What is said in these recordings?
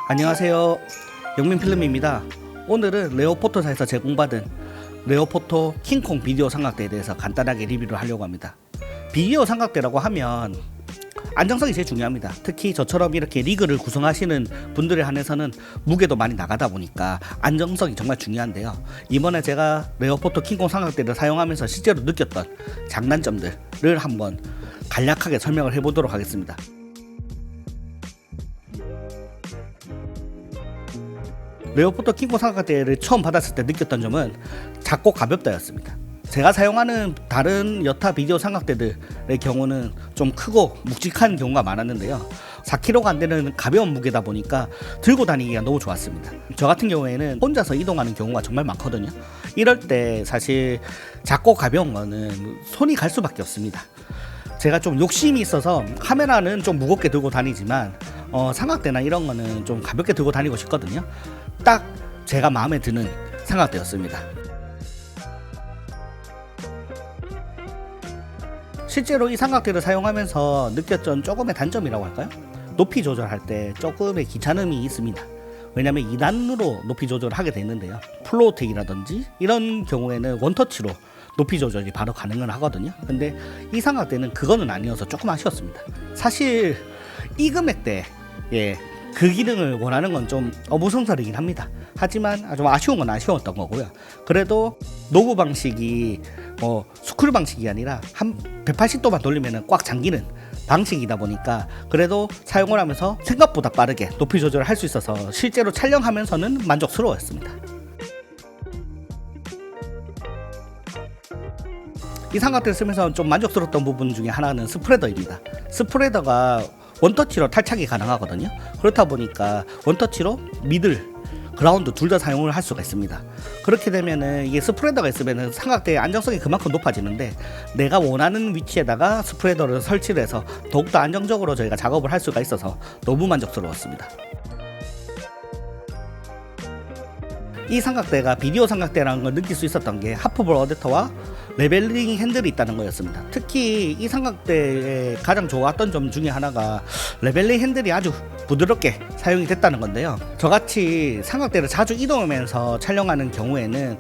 안녕하세요, 영민필름입니다. 오늘은 레오포토사에서 제공받은 레오포토 킹콩 비디오 삼각대에 대해서 간단하게 리뷰를 하려고 합니다. 비디오 삼각대라고 하면 안정성이 제일 중요합니다. 특히 저처럼 이렇게 리그를 구성하시는 분들에 한해서는 무게도 많이 나가다 보니까 안정성이 정말 중요한데요. 이번에 제가 레오포토 킹콩 삼각대를 사용하면서 실제로 느꼈던 장단점들을 한번 간략하게 설명을 해보도록 하겠습니다. 레오포토 킹콩 삼각대를 처음 받았을 때 느꼈던 점은 작고 가볍다였습니다. 제가 사용하는 다른 여타 비디오 삼각대들의 경우는 좀 크고 묵직한 경우가 많았는데요. 4kg가 안 되는 가벼운 무게다 보니까 들고 다니기가 너무 좋았습니다. 저 같은 경우에는 혼자서 이동하는 경우가 정말 많거든요. 이럴 때 사실 작고 가벼운 거는 손이 갈 수밖에 없습니다. 제가 좀 욕심이 있어서 카메라는 좀 무겁게 들고 다니지만 삼각대나 이런 거는 좀 가볍게 들고 다니고 싶거든요. 딱 제가 마음에 드는 삼각대였습니다. 실제로 이 삼각대를 사용하면서 느꼈던 조금의 단점이라고 할까요? 높이 조절할 때 조금의 귀찮음이 있습니다. 왜냐면 2단으로 높이 조절을 하게 되는데요. 플로우텍이라든지 이런 경우에는 원터치로 높이 조절이 바로 가능은 하거든요. 근데 이 삼각대는 그거는 아니어서 조금 아쉬웠습니다. 사실 이 금액대에 그 기능을 원하는 건 좀 어부성설이긴 합니다. 하지만 좀 아쉬운 건 아쉬웠던 거고요. 그래도 노브 방식이 스크류 방식이 아니라 한 180도만 돌리면 꽉 잠기는 방식이다 보니까 그래도 사용을 하면서 생각보다 빠르게 높이 조절을 할 수 있어서 실제로 촬영하면서는 만족스러웠습니다. 이 삼각대를 쓰면서 좀 만족스러웠던 부분 중에 하나는 스프레더입니다. 스프레더가 원터치로 탈착이 가능하거든요. 그렇다 보니까 원터치로 미들, 그라운드 둘 다 사용을 할 수가 있습니다. 그렇게 되면은 이게 스프레더가 있으면은 삼각대의 안정성이 그만큼 높아지는데 내가 원하는 위치에다가 스프레더를 설치를 해서 더욱더 안정적으로 저희가 작업을 할 수가 있어서 너무 만족스러웠습니다. 이 삼각대가 비디오 삼각대라는 걸 느낄 수 있었던 게 하프볼 어댑터와 레벨링 핸들이 있다는 거였습니다. 특히 이 삼각대의 가장 좋았던 점 중에 하나가 레벨링 핸들이 아주 부드럽게 사용이 됐다는 건데요. 저같이 삼각대를 자주 이동하면서 촬영하는 경우에는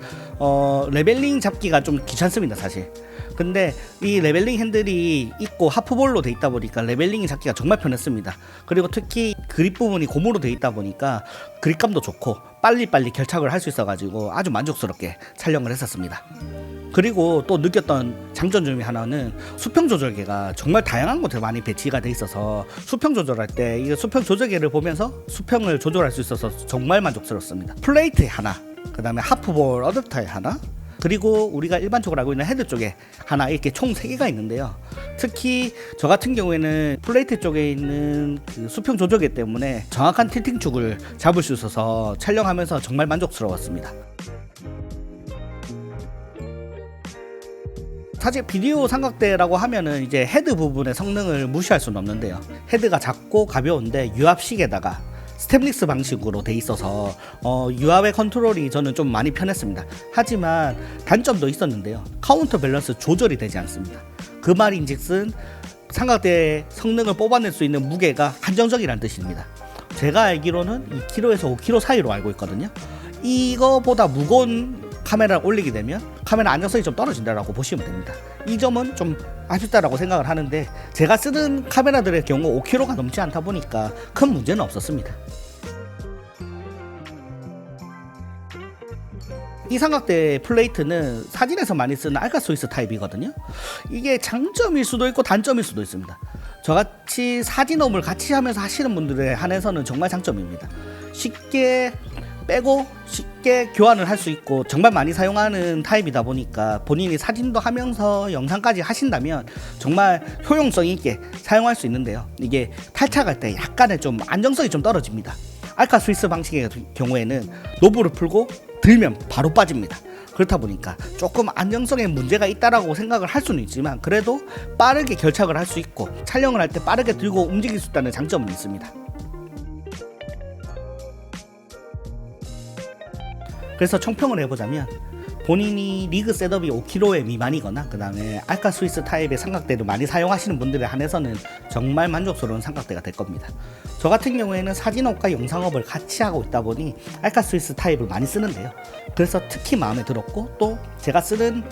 레벨링 잡기가 좀 귀찮습니다, 사실. 근데 이 레벨링 핸들이 있고 하프볼로 돼 있다 보니까 레벨링이 잡기가 정말 편했습니다. 그리고 특히 그립 부분이 고무로 돼 있다 보니까 그립감도 좋고 빨리빨리 결착을 할 수 있어가지고 아주 만족스럽게 촬영을 했었습니다. 그리고 또 느꼈던 장점 중에 하나는 수평 조절계가 정말 다양한 곳에 많이 배치가 돼 있어서 수평 조절할 때 이 수평 조절계를 보면서 수평을 조절할 수 있어서 정말 만족스럽습니다. 플레이트에 하나, 그 다음에 하프볼 어댑터에 하나, 그리고 우리가 일반적으로 알고 있는 헤드 쪽에 하나, 이렇게 총 3개가 있는데요. 특히 저 같은 경우에는 플레이트 쪽에 있는 그 수평 조절계 때문에 정확한 틸팅 축을 잡을 수 있어서 촬영하면서 정말 만족스러웠습니다. 사실 비디오 삼각대라고 하면은 이제 헤드 부분의 성능을 무시할 수는 없는데요. 헤드가 작고 가벼운데 유압식에다가 스텝리스 방식으로 돼 있어서 유압의 컨트롤이 저는 좀 많이 편했습니다. 하지만 단점도 있었는데요. 카운터 밸런스 조절이 되지 않습니다. 그 말인즉슨 삼각대의 성능을 뽑아낼 수 있는 무게가 한정적이라는 뜻입니다. 제가 알기로는 2kg에서 5kg 사이로 알고 있거든요. 이거보다 무거운 카메라를 올리게 되면 카메라 안정성이 좀 떨어진다라고 보시면 됩니다. 이 점은 좀 아쉽다라고 생각을 하는데 제가 쓰는 카메라들의 경우 5kg가 넘지 않다 보니까 큰 문제는 없었습니다. 이 삼각대 플레이트는 사진에서 많이 쓰는 알카소이스 타입이거든요. 이게 장점일 수도 있고 단점일 수도 있습니다. 저같이 사진업을 같이 하면서 하시는 분들에 한해서는 정말 장점입니다. 쉽게 빼고 쉽게 교환을 할 수 있고 정말 많이 사용하는 타입이다 보니까 본인이 사진도 하면서 영상까지 하신다면 정말 효용성 있게 사용할 수 있는데요. 이게 탈착할 때 약간의 좀 안정성이 좀 떨어집니다. 알카 스위스 방식의 경우에는 노브를 풀고 들면 바로 빠집니다. 그렇다 보니까 조금 안정성에 문제가 있다라고 생각을 할 수는 있지만 그래도 빠르게 결착을 할 수 있고 촬영을 할 때 빠르게 들고 움직일 수 있다는 장점은 있습니다. 그래서 총평을 해보자면 본인이 리그 셋업이 5kg 미만이거나 그 다음에 알카 스위스 타입의 삼각대를 많이 사용하시는 분들에 한해서는 정말 만족스러운 삼각대가 될 겁니다. 저 같은 경우에는 사진업과 영상업을 같이 하고 있다 보니 알카 스위스 타입을 많이 쓰는데요. 그래서 특히 마음에 들었고, 또 제가 쓰는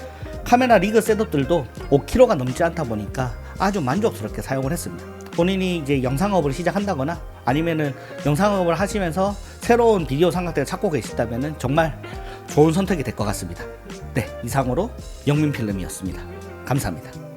카메라 리그 셋업들도 5kg가 넘지 않다 보니까 아주 만족스럽게 사용을 했습니다. 본인이 이제 영상업을 시작한다거나 아니면은 영상업을 하시면서 새로운 비디오 삼각대를 찾고 계시다면은 정말 좋은 선택이 될 것 같습니다. 네, 이상으로 영민필름이었습니다. 감사합니다.